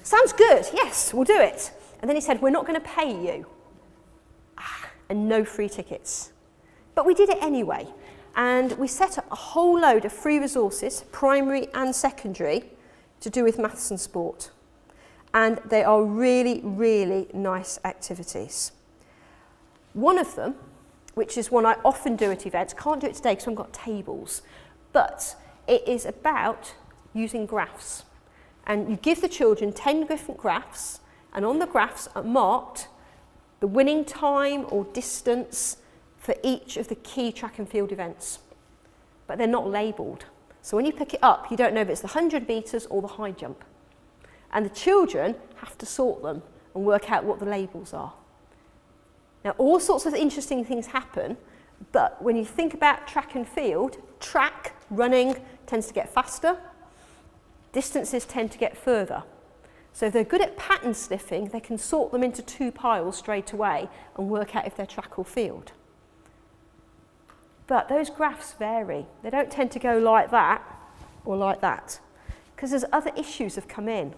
Sounds good, yes, we'll do it. And then he said, we're not going to pay you. And no free tickets. But we did it anyway. And we set up a whole load of free resources, primary and secondary, to do with maths and sport. And they are really, really nice activities. One of them, which is one I often do at events, can't do it today because I haven't got tables, but it is about using graphs. And you give the children 10 different graphs, and on the graphs are marked the winning time or distance for each of the key track and field events. But they're not labelled. So when you pick it up, you don't know if it's the 100 metres or the high jump. And the children have to sort them and work out what the labels are. Now, all sorts of interesting things happen, but when you think about track and field, track, running, tends to get faster, distances tend to get further. So if they're good at pattern sniffing, they can sort them into 2 piles straight away and work out if they're track or field. But those graphs vary. They don't tend to go like that or like that, because there's other issues have come in.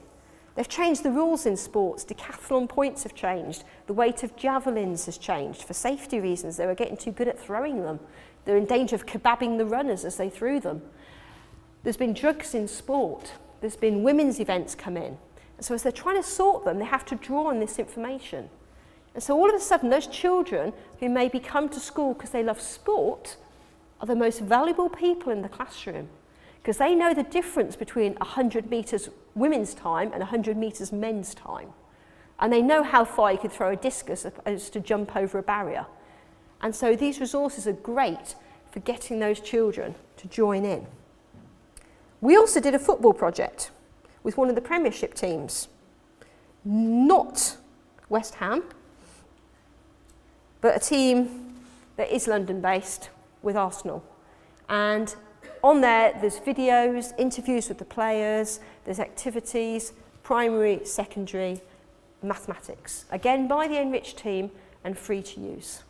They've changed the rules in sports. Decathlon points have changed. The weight of javelins has changed for safety reasons. They were getting too good at throwing them. They're in danger of kebabbing the runners as they threw them. There's been drugs in sport. There's been women's events come in. And so as they're trying to sort them, they have to draw on this information. And so all of a sudden, those children who maybe come to school because they love sport are the most valuable people in the classroom, because they know the difference between 100 metres women's time and 100 metres men's time. And they know how far you could throw a discus as opposed to jump over a barrier. And so these resources are great for getting those children to join in. We also did a football project with one of the Premiership teams, not West Ham, but a team that is London-based with Arsenal. And on there's videos, interviews with the players, there's activities, primary, secondary, mathematics. Again, by the Enrich team and free to use.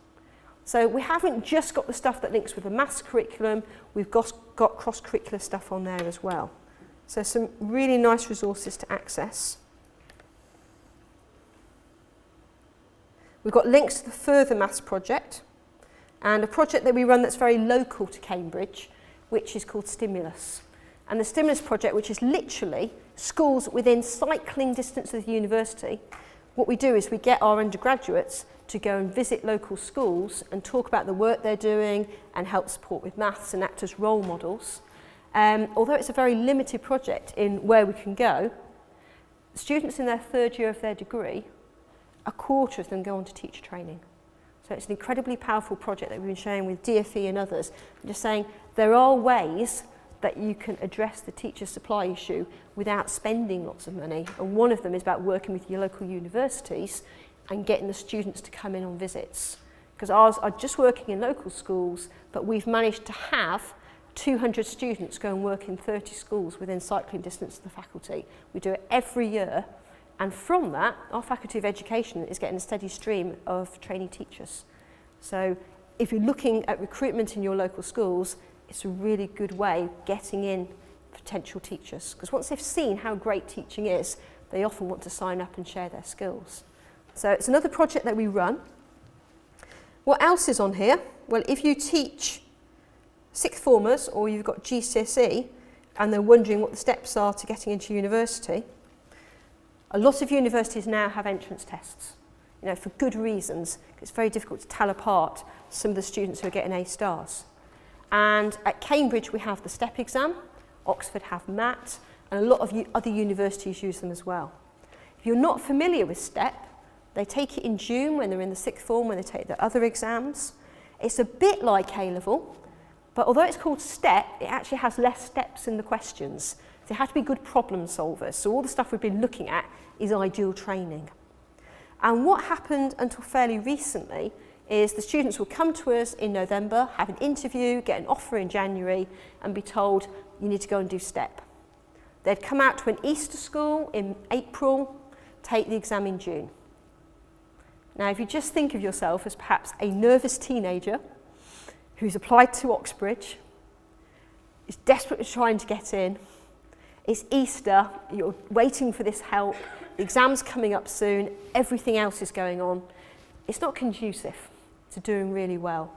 So we haven't just got the stuff that links with the maths curriculum, we've got cross-curricular stuff on there as well. So some really nice resources to access. We've got links to the Further Maths project and a project that we run that's very local to Cambridge, which is called Stimulus. And the Stimulus project, which is literally schools within cycling distance of the university, what we do is we get our undergraduates to go and visit local schools and talk about the work they're doing and help support with maths and act as role models. Although it's a very limited project in where we can go, students in their 3rd year of their degree, a quarter of them go on to teacher training. So it's an incredibly powerful project that we've been sharing with DFE and others. I'm just saying there are ways that you can address the teacher supply issue without spending lots of money. And one of them is about working with your local universities and getting the students to come in on visits. Because ours are just working in local schools, but we've managed to have 200 students go and work in 30 schools within cycling distance of the faculty. We do it every year, and from that, our Faculty of Education is getting a steady stream of trainee teachers. So if you're looking at recruitment in your local schools, it's a really good way of getting in potential teachers, because once they've seen how great teaching is, they often want to sign up and share their skills. So it's another project that we run. What else is on here? Well, if you teach sixth formers or you've got GCSE and they're wondering what the steps are to getting into university, a lot of universities now have entrance tests, for good reasons. It's very difficult to tell apart some of the students who are getting A stars. And at Cambridge we have the STEP exam, Oxford have MAT, and a lot of other universities use them as well. If you're not familiar with STEP, they take it in June when they're in the sixth form, when they take their other exams. It's a bit like A-level, but although it's called STEP, it actually has less steps in the questions. They have to be good problem solvers. So all the stuff we've been looking at is ideal training. And what happened until fairly recently is the students will come to us in November, have an interview, get an offer in January, and be told, you need to go and do STEP. They'd come out to an Easter school in April, take the exam in June. Now, if you just think of yourself as perhaps a nervous teenager who's applied to Oxbridge, is desperately trying to get in, it's Easter, you're waiting for this help, the exam's coming up soon, everything else is going on, it's not conducive to doing really well.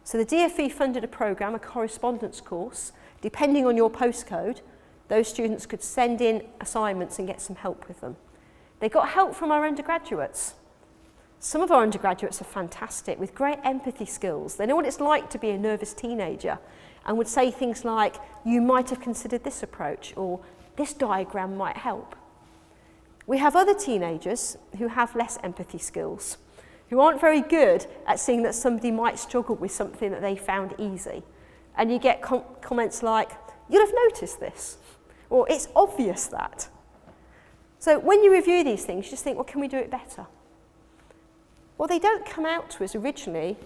So the DFE funded a programme, a correspondence course. Depending on your postcode, those students could send in assignments and get some help with them. They got help from our undergraduates. Some of our undergraduates are fantastic with great empathy skills. They know what it's like to be a nervous teenager and would say things like, you might have considered this approach, or this diagram might help. We have other teenagers who have less empathy skills, who aren't very good at seeing that somebody might struggle with something that they found easy. And you get comments like, you'll have noticed this, or it's obvious that. So when you review these things, you just think, well, can we do it better? Well, they don't come out to us originally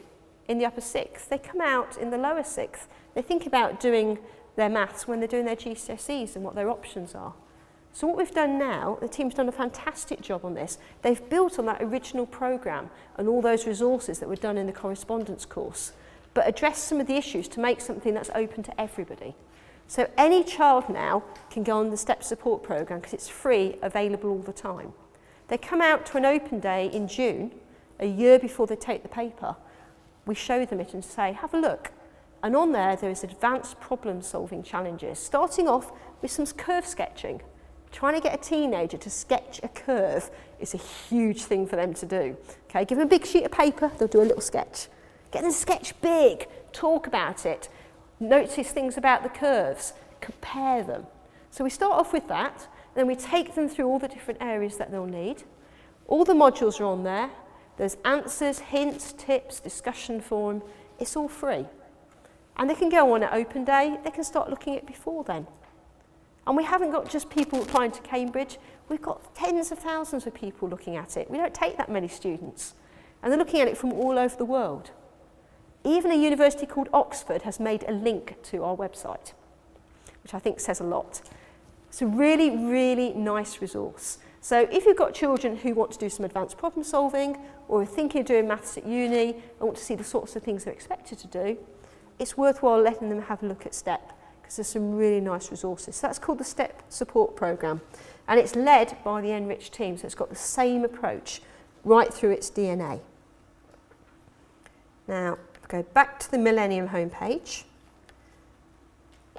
in the upper sixth, they come out in the lower sixth. They think about doing their maths when they're doing their GCSEs and what their options are. So what we've done now, the team's done a fantastic job on this. They've built on that original programme and all those resources that were done in the correspondence course, but addressed some of the issues to make something that's open to everybody. So any child now can go on the STEP support programme because it's free, available all the time. They come out to an open day in June, a year before they take the paper. We show them it and say, have a look. And on there is advanced problem solving challenges, starting off with some curve sketching. Trying to get a teenager to sketch a curve is a huge thing for them to do. Okay, give them a big sheet of paper, they'll do a little sketch. Get them to sketch big, talk about it, notice things about the curves, compare them. So we start off with that, then we take them through all the different areas that they'll need. All the modules are on there. There's answers, hints, tips, discussion forum. It's all free. And they can go on at open day, they can start looking at it before then. And we haven't got just people applying to Cambridge, we've got tens of thousands of people looking at it. We don't take that many students. And they're looking at it from all over the world. Even a university called Oxford has made a link to our website, which I think says a lot. It's a really, really nice resource. So if you've got children who want to do some advanced problem solving, or are thinking of doing maths at uni, and want to see the sorts of things they're expected to do, it's worthwhile letting them have a look at STEP, because there's some really nice resources. So that's called the STEP support programme, and it's led by the Enrich team, so it's got the same approach right through its DNA. Now, go back to the Millennium homepage.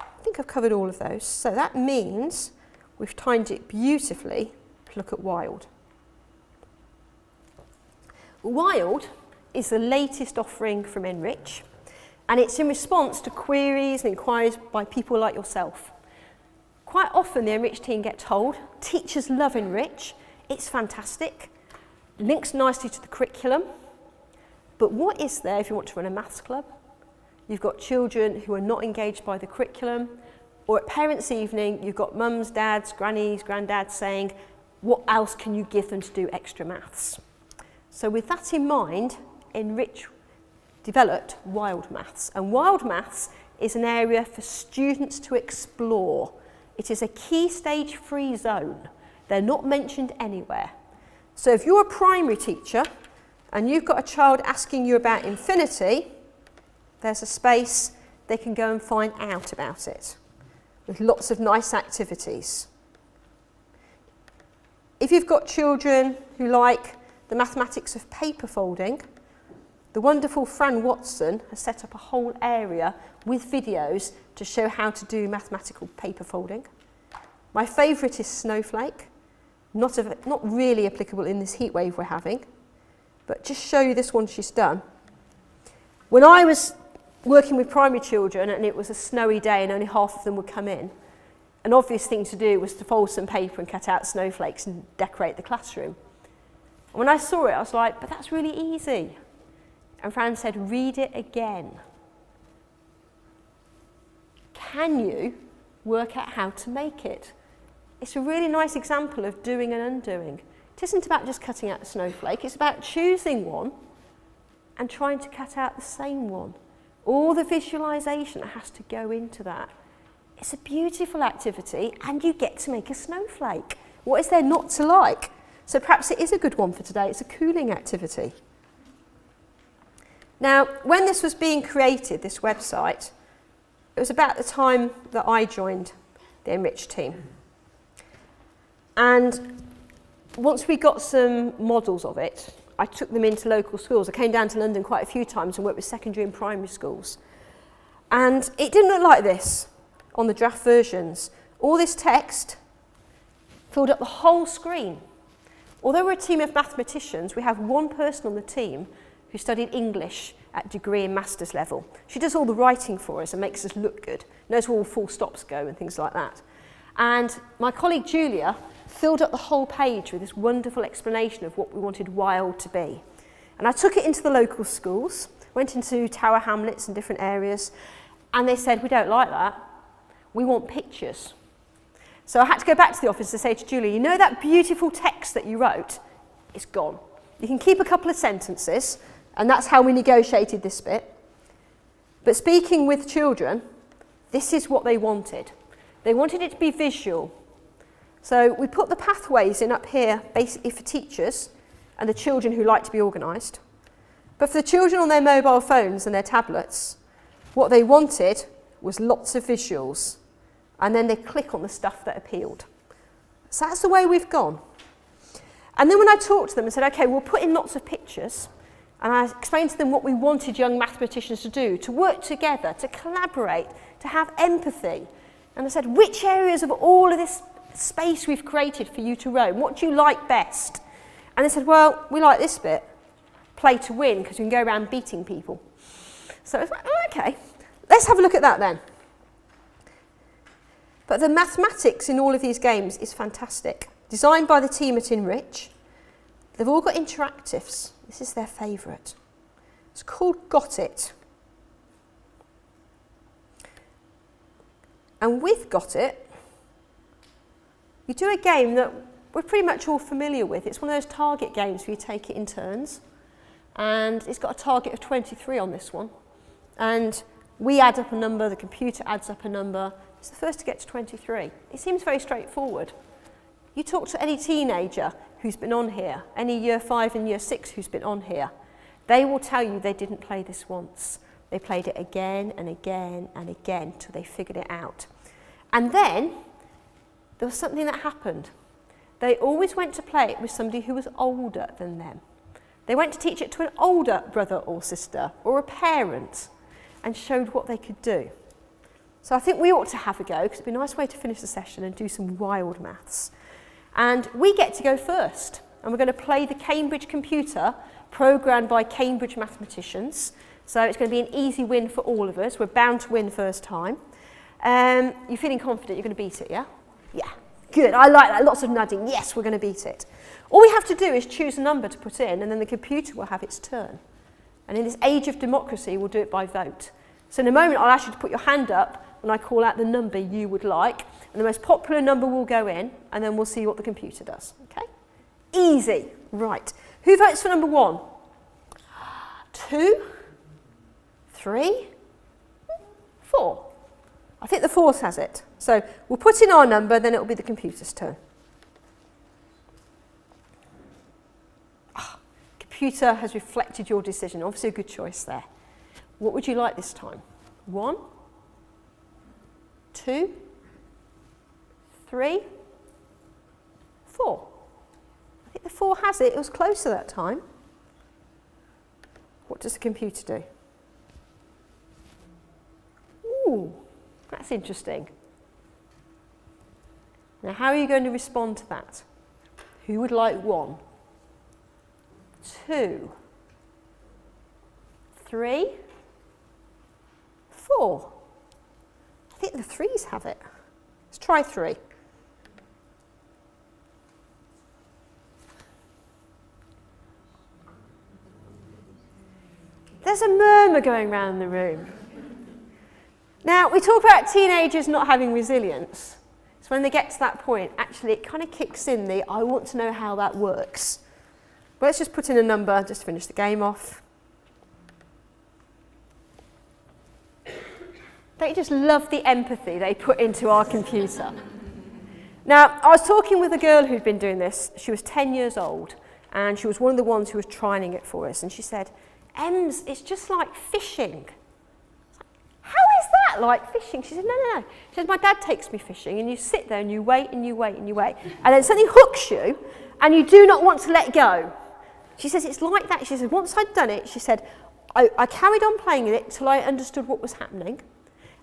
I think I've covered all of those. So that means we've timed it beautifully to look at Wild. Wild is the latest offering from Enrich, and it's in response to queries and inquiries by people like yourself. Quite often the Enrich team get told, teachers love Enrich, it's fantastic, links nicely to the curriculum, but what is there if you want to run a maths club? You've got children who are not engaged by the curriculum, or at parents' evening, you've got mums, dads, grannies, granddads saying, what else can you give them to do extra maths? So with that in mind, Enrich developed Wild Maths. And Wild Maths is an area for students to explore. It is a key stage free zone. They're not mentioned anywhere. So if you're a primary teacher and you've got a child asking you about infinity, there's a space they can go and find out about it with lots of nice activities. If you've got children who like the mathematics of paper folding, the wonderful Fran Watson has set up a whole area with videos to show how to do mathematical paper folding. My favourite is Snowflake, not really applicable in this heat wave we're having, but just show you this one she's done. When I was working with primary children and it was a snowy day and only half of them would come in, an obvious thing to do was to fold some paper and cut out snowflakes and decorate the classroom. And when I saw it, I was like, but that's really easy. And Fran said, read it again. Can you work out how to make it? It's a really nice example of doing and undoing. It isn't about just cutting out the snowflake, it's about choosing one and trying to cut out the same one. All the visualisation that has to go into that. It's a beautiful activity and you get to make a snowflake. What is there not to like? So perhaps it is a good one for today. It's a cooling activity. Now, when this was being created, this website, it was about the time that I joined the Enrich team. And once we got some models of it, I took them into local schools. I came down to London quite a few times and worked with secondary and primary schools. And it didn't look like this on the draft versions. All this text filled up the whole screen. Although we're a team of mathematicians, we have one person on the team who studied English at degree and master's level. She does all the writing for us and makes us look good, knows where all full stops go and things like that. And my colleague Julia filled up the whole page with this wonderful explanation of what we wanted Wild to be. And I took it into the local schools, went into Tower Hamlets and different areas, and they said, we don't like that, we want pictures. So I had to go back to the office and say to Julia, you know that beautiful text that you wrote? It's gone. You can keep a couple of sentences, and that's how we negotiated this bit. But speaking with children, this is what they wanted. They wanted it to be visual. So we put the pathways in up here basically for teachers and the children who like to be organised. But for the children on their mobile phones and their tablets, what they wanted was lots of visuals. And then they click on the stuff that appealed. So that's the way we've gone. And then when I talked to them and said, okay, we'll put in lots of pictures, and I explained to them what we wanted young mathematicians to do, to work together, to collaborate, to have empathy. And I said, which areas of all of this space we've created for you to roam, what do you like best? And they said, well, we like this bit, play to win, because we can go around beating people. So I was like, oh, okay, let's have a look at that then. But the mathematics in all of these games is fantastic. Designed by the team at Enrich. They've all got interactives. This is their favourite. It's called Got It. And with Got It, you do a game that we're pretty much all familiar with. It's one of those target games where you take it in turns. And it's got a target of 23 on this one. And we add up a number, the computer adds up a number. It's the first to get to 23. It seems very straightforward. You talk to any teenager who's been on here, any year 5 and year 6 who's been on here, they will tell you they didn't play this once. They played it again and again and again till they figured it out. And then there was something that happened. They always went to play it with somebody who was older than them. They went to teach it to an older brother or sister or a parent and showed what they could do. So I think we ought to have a go, because it'd be a nice way to finish the session and do some wild maths. And we get to go first. And we're going to play the Cambridge computer, programmed by Cambridge mathematicians. So it's going to be an easy win for all of us. We're bound to win first time. You're feeling confident you're going to beat it, yeah? Yeah, good. I like that. Lots of nodding. Yes, we're going to beat it. All we have to do is choose a number to put in, and then the computer will have its turn. And in this age of democracy, we'll do it by vote. So in a moment, I'll ask you to put your hand up when I call out the number you would like, and the most popular number will go in, and then we'll see what the computer does, okay? Easy. Right. Who votes for number 1? 2? 3? 4? I think the 4th has it. So we'll put in our number, then it'll be the computer's turn. Computer has reflected your decision. Obviously a good choice there. What would you like this time? 1? 2? 3? 4? I think the 4 has it. It was closer that time. What does the computer do? Ooh, that's interesting. Now, how are you going to respond to that? Who would like 1? 2? 3? 4? I think the 3s have it. Let's try 3. There's a murmur going around the room. Now, we talk about teenagers not having resilience. So when they get to that point, actually it kind of kicks in the, I want to know how that works. But let's just put in a number just to finish the game off. Don't you just love the empathy they put into our computer? Now, I was talking with a girl who'd been doing this. She was 10 years old, and she was one of the ones who was trying it for us. And she said, EMS, it's just like fishing. How is that like fishing? She said, no. She said, my dad takes me fishing, and you sit there and you wait and you wait and you wait, and then something hooks you and you do not want to let go. She says, it's like that. She said, once I'd done it, she said, I carried on playing with it till I understood what was happening.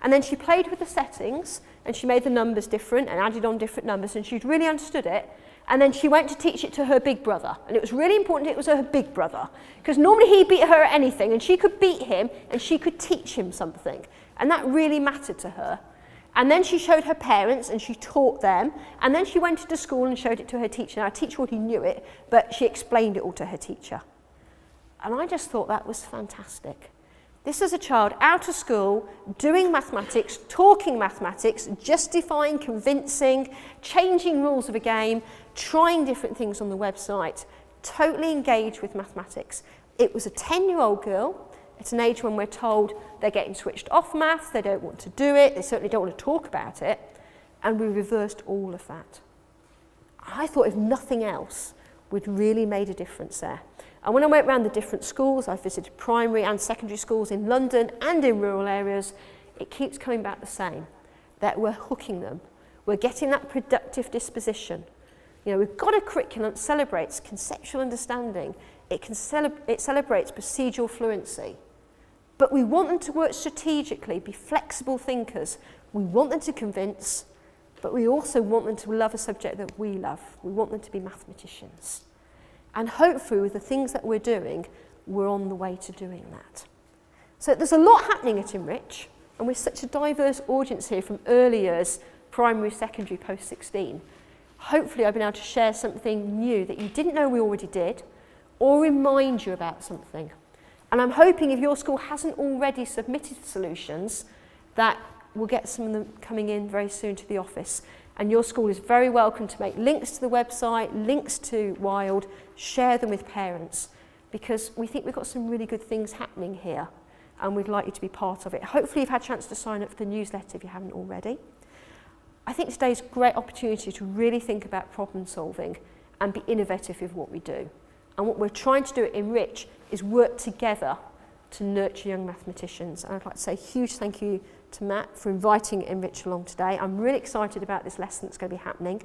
And then she played with the settings and she made the numbers different and added on different numbers, and she'd really understood it. And then she went to teach it to her big brother. And it was really important it was her big brother, because normally he beat her at anything, and she could beat him and she could teach him something. And that really mattered to her. And then she showed her parents and she taught them. And then she went into school and showed it to her teacher. Now, her teacher already knew it, but she explained it all to her teacher. And I just thought that was fantastic. This is a child out of school, doing mathematics, talking mathematics, justifying, convincing, changing rules of a game, trying different things on the website, totally engaged with mathematics. It was a 10-year-old girl. It's an age when we're told they're getting switched off maths, they don't want to do it, they certainly don't want to talk about it, and we reversed all of that. I thought if nothing else, we'd really made a difference there. And when I went around the different schools, I visited primary and secondary schools in London and in rural areas, it keeps coming back the same, that we're hooking them. We're getting that productive disposition. You know, we've got a curriculum that celebrates conceptual understanding. It celebrates procedural fluency. But we want them to work strategically, be flexible thinkers. We want them to convince, but we also want them to love a subject that we love. We want them to be mathematicians. And hopefully with the things that we're doing, we're on the way to doing that. So there's a lot happening at Enrich, and we're such a diverse audience here from early years, primary, secondary, post-16. Hopefully I've been able to share something new that you didn't know we already did, or remind you about something. And I'm hoping if your school hasn't already submitted solutions, that we'll get some of them coming in very soon to the office. And your school is very welcome to make links to the website, links to Wild, share them with parents, because we think we've got some really good things happening here, and we'd like you to be part of it. Hopefully you've had a chance to sign up for the newsletter if you haven't already. I think today's a great opportunity to really think about problem solving and be innovative with what we do. And what we're trying to do at Enrich is work together to nurture young mathematicians. And I'd like to say a huge thank you to Matt for inviting Enrich along today. I'm really excited about this lesson that's going to be happening.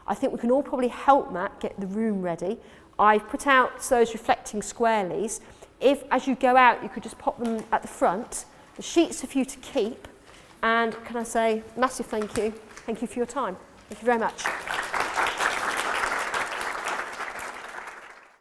I think we can all probably help Matt get the room ready. I've put out those reflecting squarelies. If, as you go out, you could just pop them at the front. The sheets are for you to keep. And can I say massive thank you. Thank you for your time. Thank you very much.